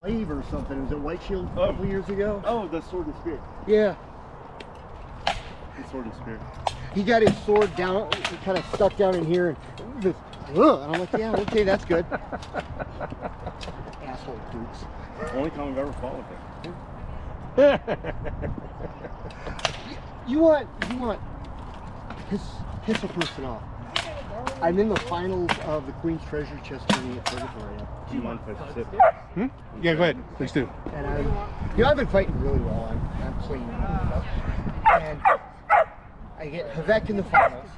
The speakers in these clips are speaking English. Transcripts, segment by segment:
Wave or something. It was at White Shield a couple years ago. Oh, the sword and spear. Yeah. The sword and spear. He got his sword down, kind of stuck down in here, and just, and I'm like, yeah, okay, that's good. Asshole dukes. Only time I've ever fought with him. You want piss a person off. I'm in the finals of the Queen's Treasure Chest tourney at Purgatory. Do you mind if I sit? Yeah, go ahead. Please do. And I've been fighting really well. I'm clean. And I get Havek in the finals.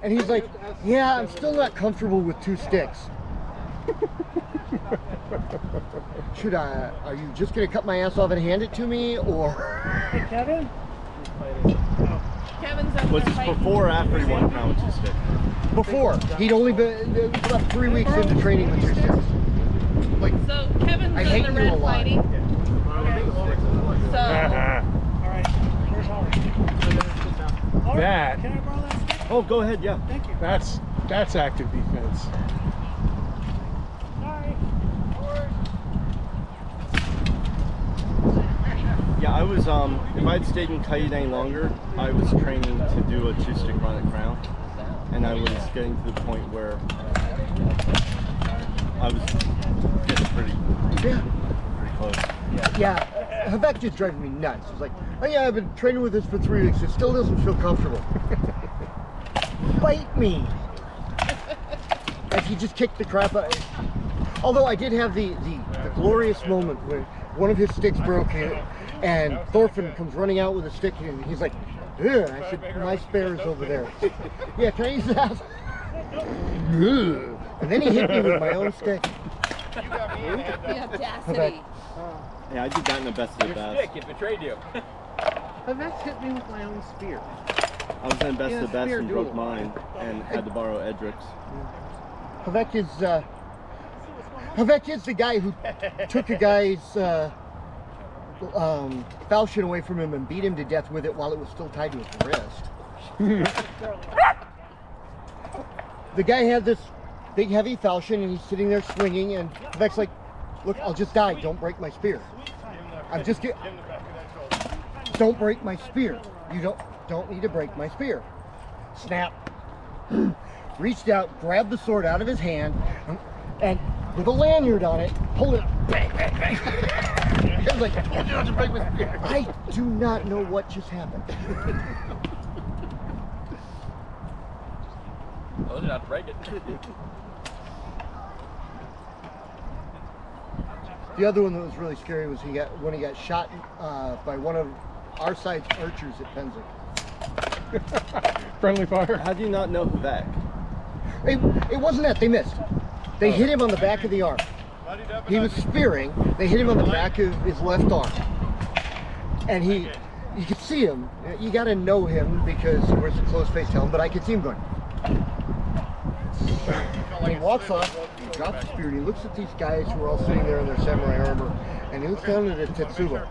And he's like, yeah, I'm still not comfortable with 2 sticks. Are you just going to cut my ass off and hand it to me, or? Hey, Kevin? Kevin's up Was there this fighting. before or after he won now with 2 sticks? Before. He'd only been about 3 weeks into training with 2 sticks. Like, So Kevin's I in hate the you red a lot. fighting. So Alright, where's Holly? That, Can I borrow that stick? Oh, go ahead, yeah. Thank you. that's active defense. Sorry. Yeah, I was, if I had stayed in Kite any longer, I was training to do a 2-stick run at Crown. And I was getting to the point where I was getting pretty close. yeah, Havek just driving me nuts. It's like, oh yeah, I've been training with this for 3 weeks. It still doesn't feel comfortable. Bite me. Like he just kicked the crap out. Although I did have the glorious moment where one of his sticks broke and Thorfinn comes running out with a stick and he's like, ugh. I said, my spare is over there. Yeah, can I use that? Ugh. And then he hit me with my own stick. the audacity. Yeah, I did that in the best of the best. It betrayed you. Havek's hit me with my own spear. I was in the best Yeah, of the best spear and broke duel. mine and had to borrow Edric's. Havek is the guy who took a guy's falchion away from him and beat him to death with it while it was still tied to his wrist. The guy had this big heavy falchion and he's sitting there swinging and Havek's like, look, I'll just die, don't break my spear. I'm just get, don't break my spear. You don't need to break my spear. Snap. Reached out, grabbed the sword out of his hand, and with a lanyard on it, pulled it, bang, bang, bang. I was like, I told you not to break my spear. I do not know what just happened. Told you not to break it. The other one that was really scary was when he got shot by one of our side's archers at Penzic. Friendly fire. How do you not know Havek? It wasn't that, they missed. They hit him on the back of the arm. He was spearing, they hit him on the back of his left arm. And you could see him, you gotta know him because he wears a closed face helmet, but I could see him going. And he walks off, he drops the spear, and he looks at these guys who are all sitting there in their samurai armor, and he looks down at Tetsuba.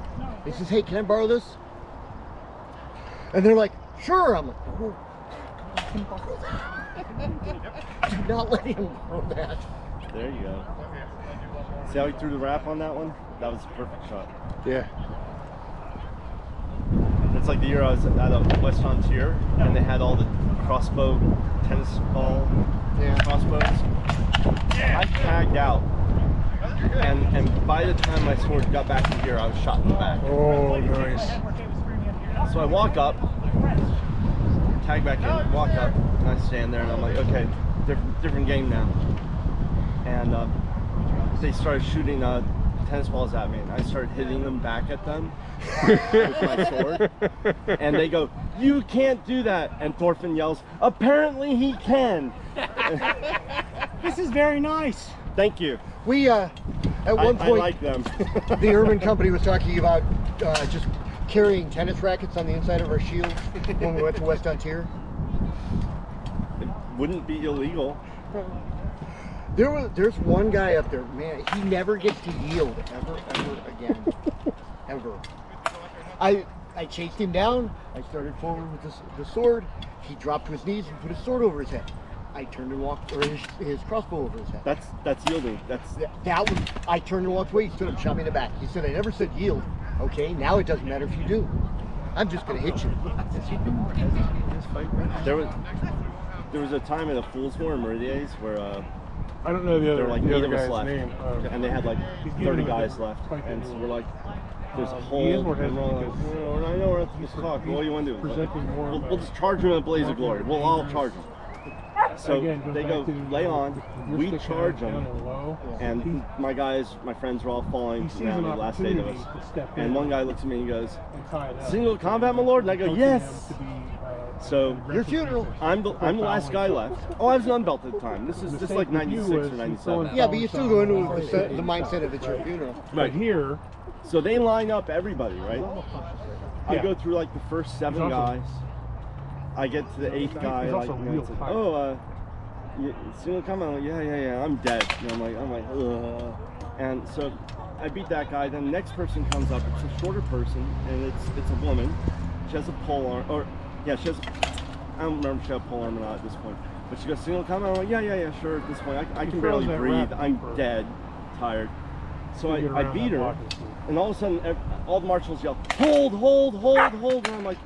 He says, hey, can I borrow this? And they're like, sure. I'm like, oh, do not let him borrow that. There you go. See how he threw the wrap on that one? That was a perfect shot. Yeah. It's like the year I was at a West Frontier and they had all the crossbow tennis ball crossbows. I tagged out. And by the time my sword got back to here, I was shot in the back. Oh, nice. So I walk up, tag back in, walk up, and I stand there and I'm like, okay, different game now. And they started shooting tennis balls at me and I started hitting them back at them with my sword. And they go, you can't do that. And Thorfinn yells, apparently he can. This is very nice. Thank you. We, at one I point, like them. the Urban Company was talking about just carrying tennis rackets on the inside of our shields when we went to West Frontier. It wouldn't be illegal. There's one guy up there, man, he never gets to yield ever again. Ever. I chased him down, I started forward with the sword, he dropped to his knees and put his sword over his head. I turned and walked, or his crossbow over his head. That's yielding. That was, I turned and walked away. He stood up, shot me in the back. He said, I never said yield. Okay, now it doesn't matter if you do. I'm just going to hit you. Has he been more hesitant in this fight? There was a time at a Fool's War in Meridies where I don't know the there other, were like the 8 other of us guy's left, name. and they had like 30 guys left, and so we're like, there's a hole. He is more and we're all like, hesitant because I know we're at this clock. What do you want to do? presenting more of We'll just charge him in a blaze of glory. We'll all charge him. So Again, goes they back go to lay on, your we stick charge down them, and low. and my friends were all falling He sees down an the last 8 of us. opportunity to step And in one guy looks at me and he goes, and tie it up. single combat, my lord? And I go, Coaching yes! them to be, So Your funeral. I'm the last guy left. Oh, I was an unbelted at the time. This is like 96 or 97. Yeah, but you still go into the mindset of it's your funeral. Right here, So they line up everybody, right? I Yeah. go through like the first 7 He's also- guys. I get to the 8th guy, He's like, also you know, real it's like, tired. oh, single combat. I'm like, yeah, I'm dead. And I'm like, ugh. And so I beat that guy. Then the next person comes up. It's a shorter person, and it's a woman. She has a pole arm, or yeah, she has. I don't remember if she had a pole arm or not at this point. But she goes, single combat. I'm like, yeah, sure. At this point, I can barely throws that breathe. rap I'm deeper. dead, tired. So to get I around beat that her, block and see. and all of a sudden, all the marshals yell, hold, and I'm like,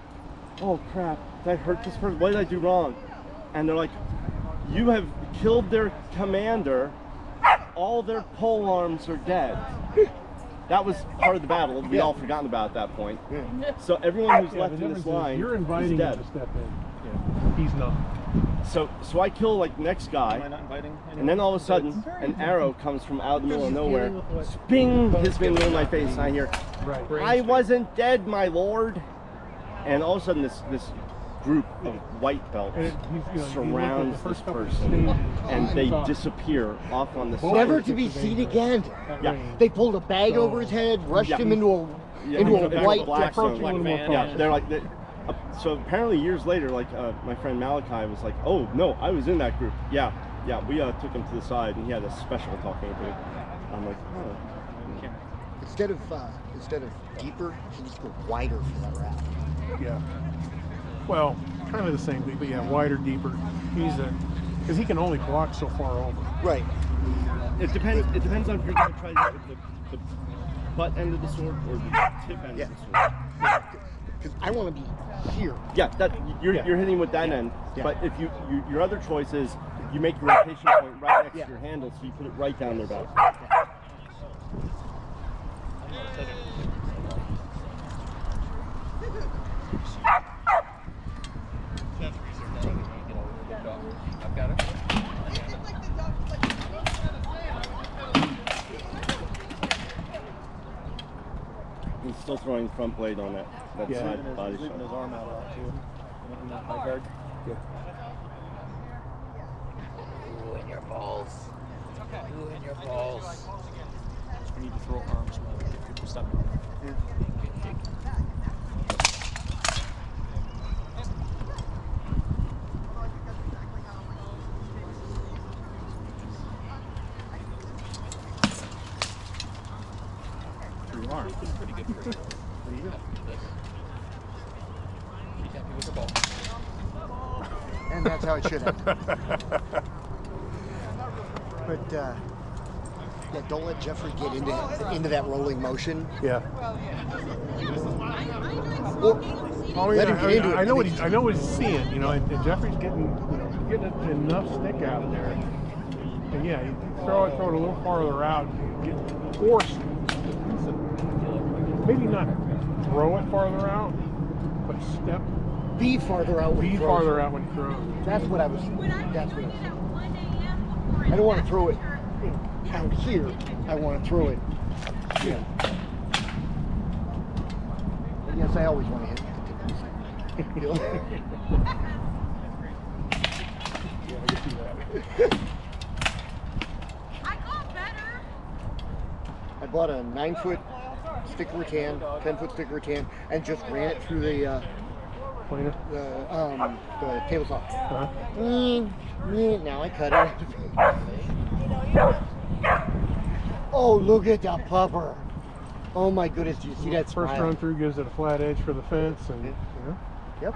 oh crap, did I hurt this person? What did I do wrong? And they're like, you have killed their commander, all their pole arms are dead. That was part of the battle. We all forgotten about at that point. So everyone who's Yeah, left the in this difference is line you're is inviting him dead. to step in. Yeah. He's not. So I kill like the next guy, and then all of a sudden an arrow comes from out of the middle of nowhere. Sping! Hits me in my face, and I hear, Right. I wasn't dead, my lord. And all of a sudden this group of white belts And he's, surrounds the this first couple of person, stages, and they he's off. disappear off on the side. Never to be seen again. That Yeah. range. They pulled a bag So- over his head, rushed Yeah. him into a white. black approaching zone. a little more Yeah, cautious. they're like, so apparently years later, like my friend Malachi was like, oh no, I was in that group. Yeah, we took him to the side, and he had a special talking to. I'm like, oh. Instead of deeper, he needs to go wider for that route. Yeah. Well, kind of the same thing, but yeah, wider, deeper. Because he can only block so far over. Right. It depends. It depends on if you're going to try to hit with the butt end of the sword or the tip end of the sword. Because I want to be here. Yeah, you're hitting with that end. Yeah. But if your other choice is you make your rotation point right next Yeah. to your handle, so you put it right down their back. He's still throwing front blade on that Yeah. side body shot. his arm out a lot too. In that guard. Ooh, in your balls. Ooh, in your balls. We need to throw arms when we get people stepping. Through arm. Pretty good for it. Pretty good. Be happy with the ball. And that's how it should end. But yeah, don't let Jeffrey get into that rolling motion. Yeah. Or Oh, let yeah. him get into it. I know what he's seeing, and Jeffrey's getting enough stick out of there. And yeah, you throw it a little farther out, get forced. Maybe not throw it farther out, but Be farther out when he throws. farther out when he throws. That's what I was saying. I don't want to throw it out here. I want to throw it here. And yes, I always want to hit the tip of the stick. Yeah, I can see that. I bought a 9-foot stick rattan, 10-foot stick rattan, and just ran it through the Planer? table saw. Huh? Now I cut it. Oh, look at that pupper. Oh my goodness, do you see that First smile? run through gives it a flat edge for the fence, and Yep.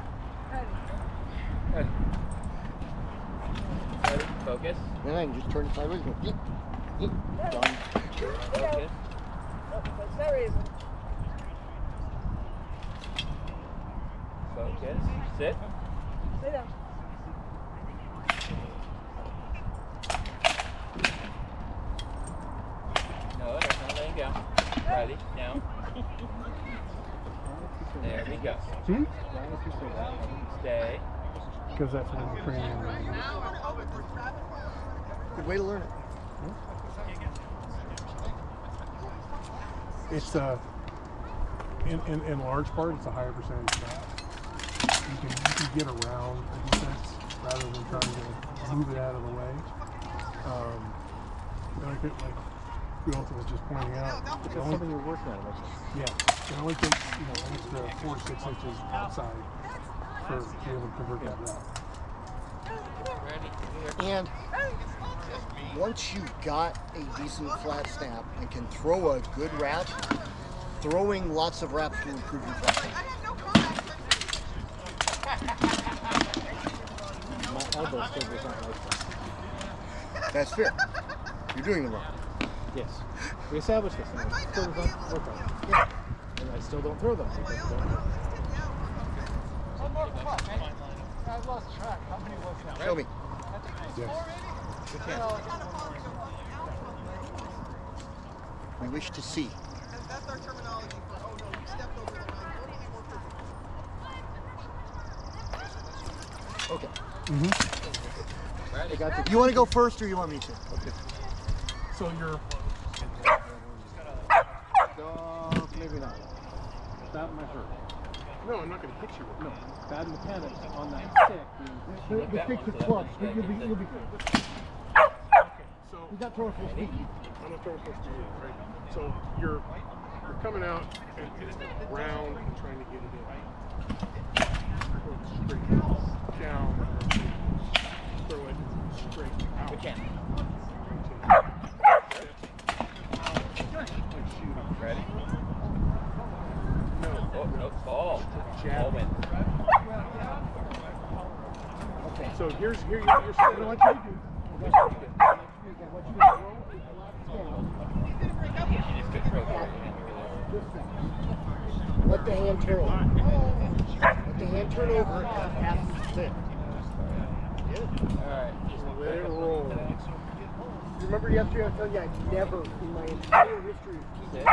Focus. Then I can just turn it sideways and go, yeet, yeet, done. Focus. Focus. Sit. No, that's not letting go. Ready? Down. There we go. See? Stay. Because that's when the premium. Good way to learn it. It's in large part, it's a higher percentage snap. You can get around the defense rather than trying to move it out of the way. Like we also was just pointing out, It's something you're working on. yeah, it only takes an extra 4 to 6 inches outside to be able to convert that route. Ready? And once you've got a decent flat snap and can throw a good wrap, throwing lots of wraps will improve your flat snap. My elbow still does not like that. That's fair. You're doing it wrong. Yes. We established this and I still don't work on it. Yeah. And I still don't throw them because I don't know. I've lost track. How many was that? Show me. Yes. We wish to see. That's our terminology for, oh no, you stepped over the line. Don't need more precision. Okay. Ready? You want to go first or you want me to? Okay. So you're. Maybe not. That might hurt. No, I'm not going to hit you with it. No, bad mechanics on that stick. The stick's a club. You'll be good. So He's not throwing full speed. I'm not throwing full speed, right? So you're coming out and round and trying to get it in. Going straight down, throw it straight out. Mechanic. Shoot. Ready? No. Oh, no. Ball. Jab. Ball win. Okay. So you're setting up. What you want you to do? She just controls it. Let the hand turn over. Let the hand turn over and half spin. Alright. Just let it roll. Remember yesterday I was telling you I've never, in my entire history of teaching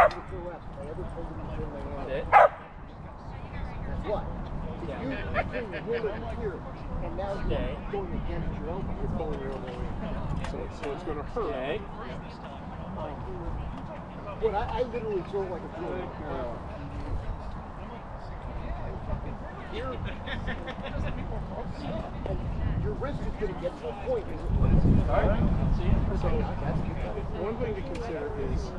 reps, I ever told you to turn my hand. Sit. Guess what? If you turn your hand over here, and now you're going against your elbow. You're pulling your elbow in. So it's going to hurt. Okay. But I literally throw it like a drill. And your wrist is going to get to a point. Alright. See you. So one thing to consider is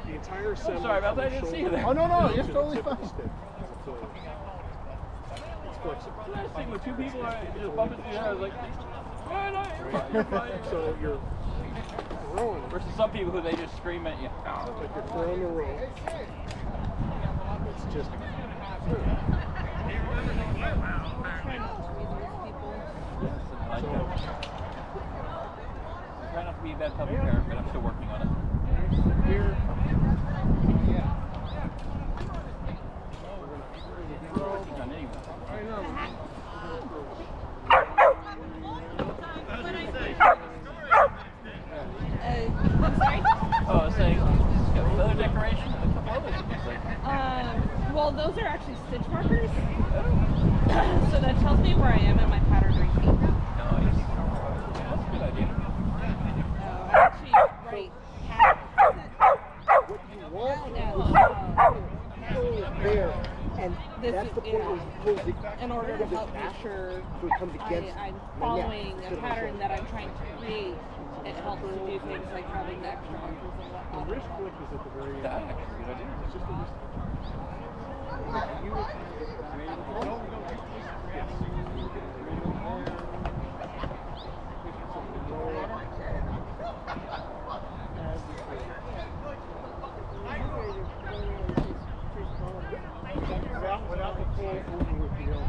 the entire assembly. sorry about that, I didn't see you there. Oh, no, to it's the totally tip of the fine. stick is a fillet. It's flexible. Last thing with two people, I just bumped into each other. I was like, you're fine. So you're throwing it. Versus some people who they just scream at you. Like you're throwing the rope. It's just. I like that. Try not to be a bad puppy parent, but I'm still working on it. Here. Working on anyway. I know. I'm sorry? Oh, I was saying, got feather decoration and a couple other things. Like, Well, those are actually stitch markers. So that tells me where I am in my pattern repeat. nice. That's a good idea. I actually write What you want no, there, and This that's is- the point where you pull the in order to help make sure so it comes against I'm the following neck. a pattern that I'm trying to create. It helps to do things like having the extra markers and The whatnot. wrist flick is at the very end. That's actually a good idea. It's just a wrist flick. Without the full over with the elbow.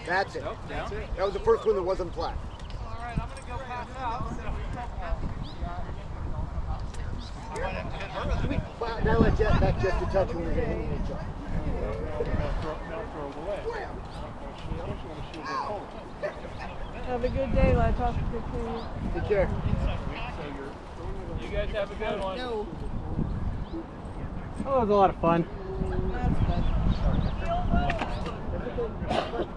That's it. That's it. That was the first one that wasn't flat. Alright, I'm gonna go pass out. Well, now that's just a touch when you're hitting each other. Now throw it away. Have a good day, let's talk to you. Take care. You guys have a good one. No. Oh, it was a lot of fun. That's good.